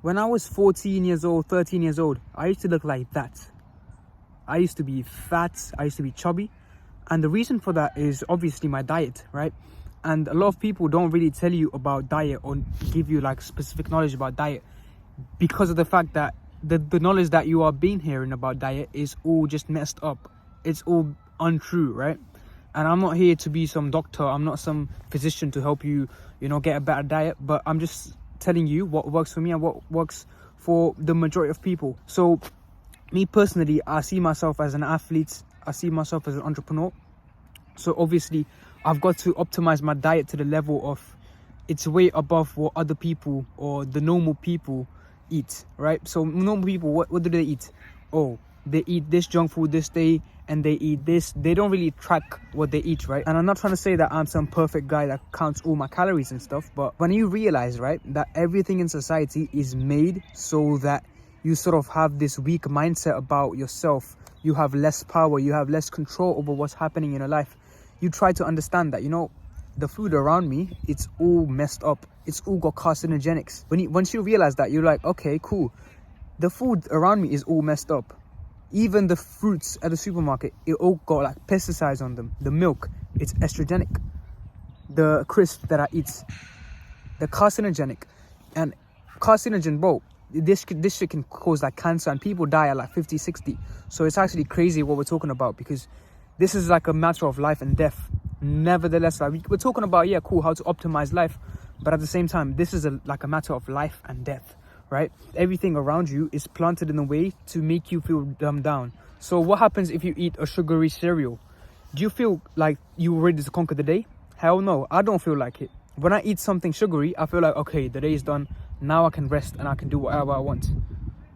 When I was 14 years old, 13 years old, I used to look like that. I used to be fat, I used to be chubby. And the reason for that is obviously my diet, right? And a lot of people don't really tell you about diet or give you like specific knowledge about diet because of the fact that the knowledge that you are being hearing about diet is all just messed up. It's all untrue, right? And I'm not here to be some doctor. I'm not some physician to help you, get a better diet. But I'm just telling you what works for me and what works for the majority of people. So me personally, I see myself as an athlete. I see myself as an entrepreneur. So obviously, I've got to optimize my diet to the level of it's way above what other people or the normal people eat, right? So normal people, what do they eat? Oh, they eat this junk food this day and they eat this. They don't really track what they eat, right? And I'm not trying to say that I'm some perfect guy that counts all my calories and stuff, but when you realize, right, that everything in society is made so that you sort of have this weak mindset about yourself, you have less power, you have less control over what's happening in your life. You try to understand that, the food around me, it's all messed up. It's all got carcinogenics. Once you realize that, you're like, okay, cool. The food around me is all messed up. Even the fruits at the supermarket, it all got like pesticides on them. The milk, it's estrogenic. The crisps that I eat, the carcinogenic. And carcinogen, bro, this shit can cause like cancer and people die at like 50, 60. So it's actually crazy what we're talking about because this is like a matter of life and death. Nevertheless, like we're talking about, yeah, cool, how to optimize life. But at the same time, this is like a matter of life and death, right? Everything around you is planted in a way to make you feel dumbed down. So what happens if you eat a sugary cereal? Do you feel like you're ready to conquer the day? Hell no, I don't feel like it. When I eat something sugary, I feel like, okay, the day is done. Now I can rest and I can do whatever I want.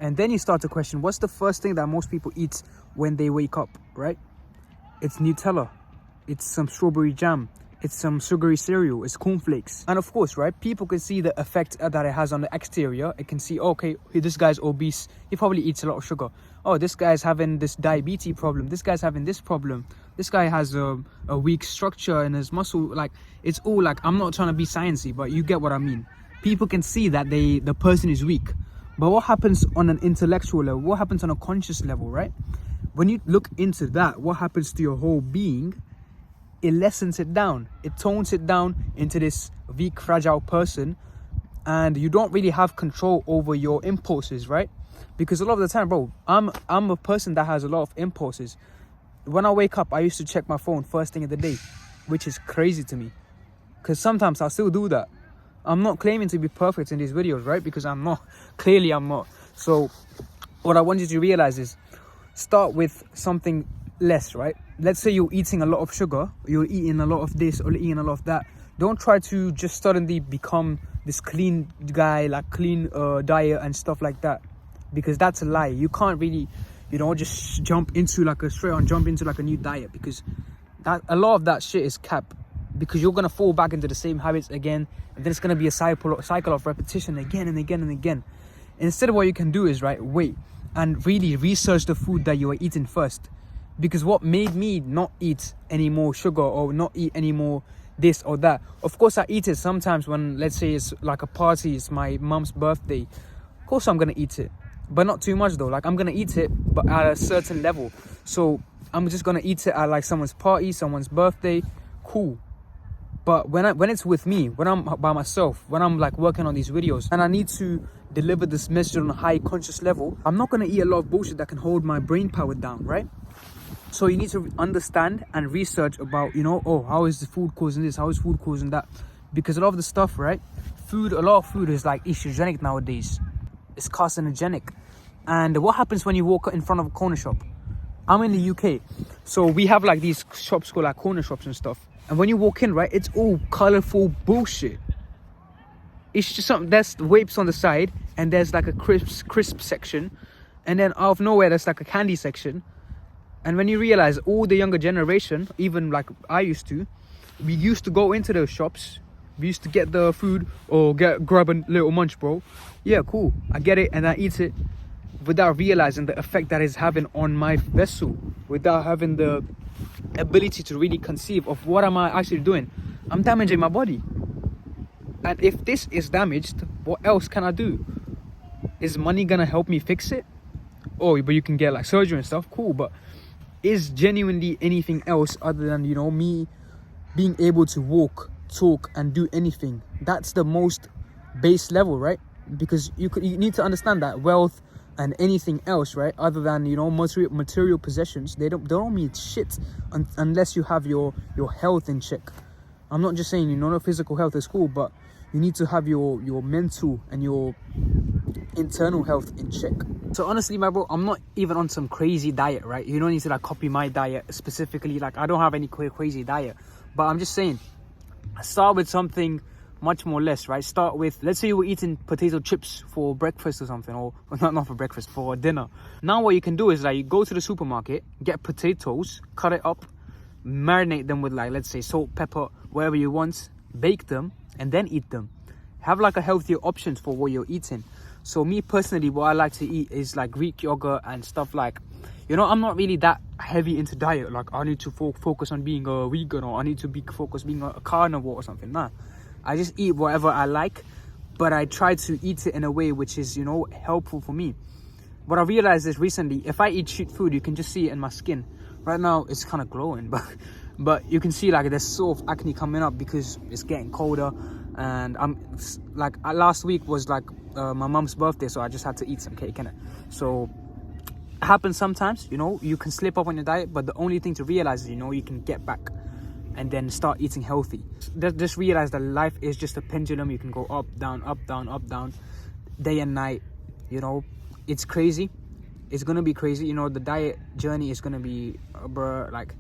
And then you start to question, what's the first thing that most people eat when they wake up, right? It's Nutella, it's some strawberry jam, it's some sugary cereal, it's cornflakes. And of course, right, people can see the effect that it has on the exterior. It can see, okay, this guy's obese, he probably eats a lot of sugar. Oh, this guy's having this diabetes problem, this guy's having this problem, this guy has a weak structure in his muscle. Like, it's all like, I'm not trying to be sciencey, but you get what I mean. People can see that the person is weak. But what happens on an intellectual level? What happens on a conscious level, right? When you look into that, what happens to your whole being? It lessens it down. It tones it down into this weak, fragile person. And you don't really have control over your impulses, right? Because a lot of the time, bro, I'm a person that has a lot of impulses. When I wake up, I used to check my phone first thing of the day, which is crazy to me. Because sometimes I still do that. I'm not claiming to be perfect in these videos, right? Because I'm not. Clearly, I'm not. So what I want you to realize is start with something less, right? Let's say you're eating a lot of sugar, you're eating a lot of this or eating a lot of that. Don't try to just suddenly become this clean guy, like clean diet and stuff like that. Because that's a lie. You can't really, just jump into like a new diet, because that a lot of that shit is cap. Because you're going to fall back into the same habits again, and then it's going to be a cycle of repetition again and again and again. Instead, what you can do is, right, wait and really research the food that you are eating first. Because what made me not eat any more sugar or not eat any more this or that, of course I eat it sometimes when, let's say it's like a party, it's my mom's birthday. Of course I'm going to eat it, but not too much though. Like, I'm going to eat it, but at a certain level. So I'm just going to eat it at like someone's party, someone's birthday, cool. But when it's with me, when I'm by myself, when I'm like working on these videos and I need to deliver this message on a high conscious level, I'm not going to eat a lot of bullshit that can hold my brain power down, right? So you need to understand and research about, how is the food causing this? How is food causing that? Because a lot of the stuff, right? A lot of food is like estrogenic nowadays. It's carcinogenic. And what happens when you walk in front of a corner shop? I'm in the UK. So we have like these shops called like corner shops and stuff. And when you walk in, right, it's all colorful bullshit. It's just something, there's vapes on the side, and there's like a crisp section, and then out of nowhere there's like a candy section. And when you realize all the younger generation, even like I used to, we used to go into those shops, we used to get the food or grab a little munch, bro. Yeah, cool, I get it and I eat it without realizing the effect that it's having on my vessel, without having the ability to really conceive of what am I actually doing. I'm damaging my body. And if this is damaged, what else can I do? is money gonna help me fix it? Oh, but you can get like surgery and stuff, cool, but is genuinely anything else other than, you know, me being able to walk, talk, and do anything? That's the most base level, right? Because you need to understand that wealth and anything else, right, other than, you know, material possessions, they don't mean shit unless you have your health in check. I'm not just saying, you know, physical health is cool, but you need to have your mental and your internal health in check. So honestly, my bro, I'm not even on some crazy diet, right? You don't need to like copy my diet specifically. Like, I don't have any crazy diet, but I'm just saying, start with something much more less, right? Start with, let's say you were eating potato chips for breakfast or something, or not for breakfast, for dinner. Now what you can do is like, you go to the supermarket, get potatoes, cut it up, marinate them with like, let's say salt, pepper, whatever you want, bake them, and then eat them. Have like a healthier options for what you're eating. So me personally, what I like to eat is like Greek yogurt and stuff like, you know, I'm not really that heavy into diet. Like, I need to focus on being a vegan, or I need to be focused being a carnivore or something. Nah, I just eat whatever I like, but I try to eat it in a way which is, you know, helpful for me. What I realized is recently, if I eat shit food, you can just see it in my skin. Right now, it's kind of glowing, but you can see like there's sort of acne coming up because it's getting colder. And I'm like, last week was like my mom's birthday, so I just had to eat some cake, innit? So it happens sometimes, you know, you can slip up on your diet, but the only thing to realize is, you know, you can get back and then start eating healthy. Just realize that life is just a pendulum. You can go up, down, up, down, up, down, day and night. You know, it's crazy. It's gonna be crazy. You know, the diet journey is gonna be, like,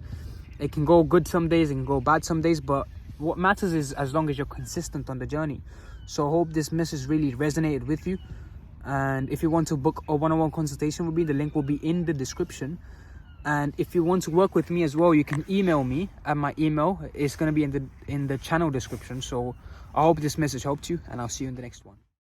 it can go good some days, it can go bad some days, but what matters is as long as you're consistent on the journey. So I hope this message really resonated with you. And if you want to book a one-on-one consultation with me, the link will be in the description. And if you want to work with me as well, you can email me, and my email is going to be in the channel description. So I hope this message helped you, and I'll see you in the next one.